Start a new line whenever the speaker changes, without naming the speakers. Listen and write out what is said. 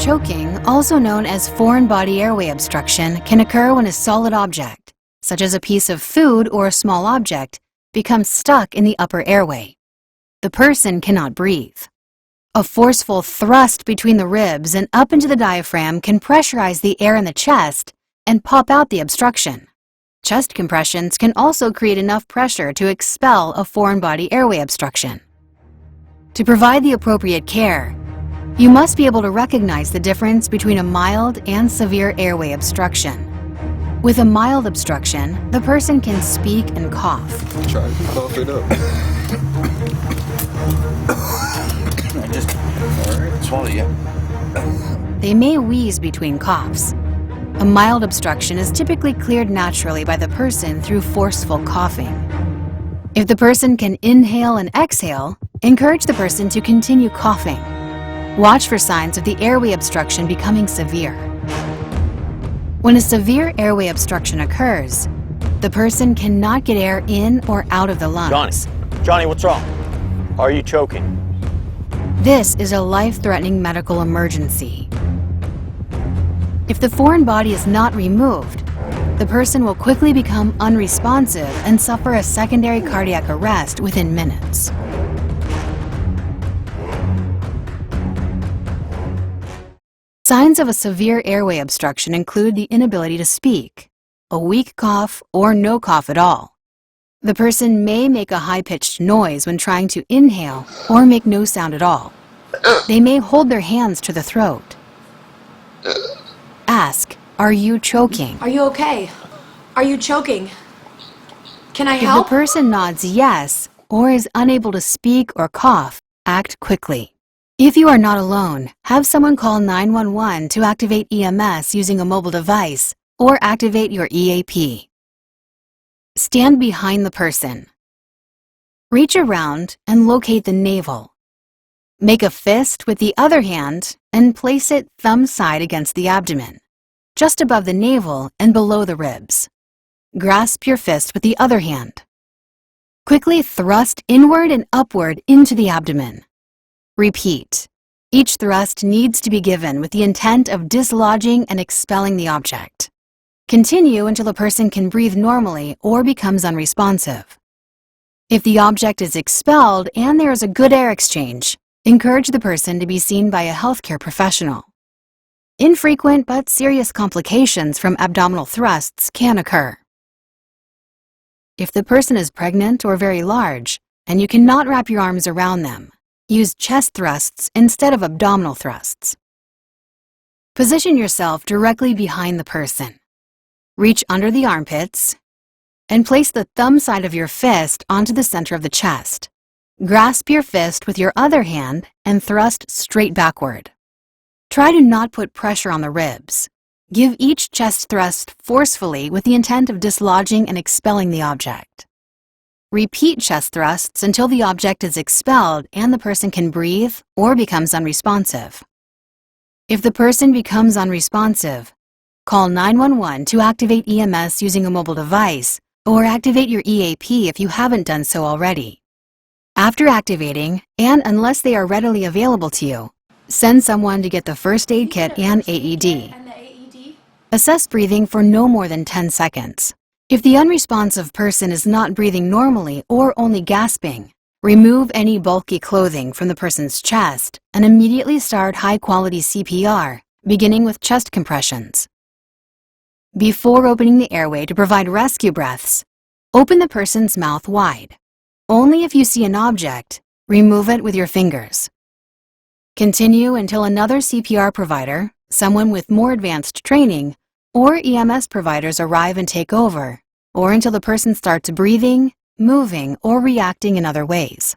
Choking, also known as foreign body airway obstruction, can occur when a solid object, such as a piece of food or a small object, becomes stuck in the upper airway. The person cannot breathe. A forceful thrust between the ribs and up into the diaphragm can pressurize the air in the chest and pop out the obstruction. Chest compressions can also create enough pressure to expel a foreign body airway obstruction. To provide the appropriate care, you must be able to recognize the difference between a mild and severe airway obstruction. With a mild obstruction, the person can speak and cough.
Try to cough it up.
I just swallow you.
They may wheeze between coughs. A mild obstruction is typically cleared naturally by the person through forceful coughing. If the person can inhale and exhale, encourage the person to continue coughing. Watch for signs of the airway obstruction becoming severe. When a severe airway obstruction occurs, the person cannot get air in or out of the lungs.
Johnny, what's wrong? Are you choking?
This is a life-threatening medical emergency. If the foreign body is not removed, the person will quickly become unresponsive and suffer a secondary cardiac arrest within minutes. Signs of a severe airway obstruction include the inability to speak, a weak cough, or no cough at all. The person may make a high-pitched noise when trying to inhale or make no sound at all. They may hold their hands to the throat. Ask, are you choking?
Are you okay? Are you choking? Can I
If
help?
the person nods yes or is unable to speak or cough, act quickly. If you are not alone, have someone call 911 to activate EMS using a mobile device or activate your EAP. Stand behind the person. Reach around and locate the navel. Make a fist with the other hand and place it thumb side against the abdomen, just above the navel and below the ribs. Grasp your fist with the other hand. Quickly thrust inward and upward into the abdomen. Repeat. Each thrust needs to be given with the intent of dislodging and expelling the object. Continue until the person can breathe normally or becomes unresponsive. If the object is expelled and there is a good air exchange, encourage the person to be seen by a healthcare professional. Infrequent but serious complications from abdominal thrusts can occur. If the person is pregnant or very large and you cannot wrap your arms around them, use chest thrusts instead of abdominal thrusts. Position yourself directly behind the person. Reach under the armpits and place the thumb side of your fist onto the center of the chest. Grasp your fist with your other hand and thrust straight backward. Try to not put pressure on the ribs. Give each chest thrust forcefully with the intent of dislodging and expelling the object. Repeat chest thrusts until the object is expelled and the person can breathe or becomes unresponsive. If the person becomes unresponsive, call 911 to activate EMS using a mobile device or activate your EAP if you haven't done so already. After activating, and unless they are readily available to you, send someone to get the first aid kit and AED. Assess breathing for no more than 10 seconds. If the unresponsive person is not breathing normally or only gasping, remove any bulky clothing from the person's chest and immediately start high-quality CPR, beginning with chest compressions. Before opening the airway to provide rescue breaths, open the person's mouth wide. Only if you see an object, remove it with your fingers. Continue until another CPR provider, someone with more advanced training, or EMS providers arrive and take over, or until the person starts breathing, moving, or reacting in other ways.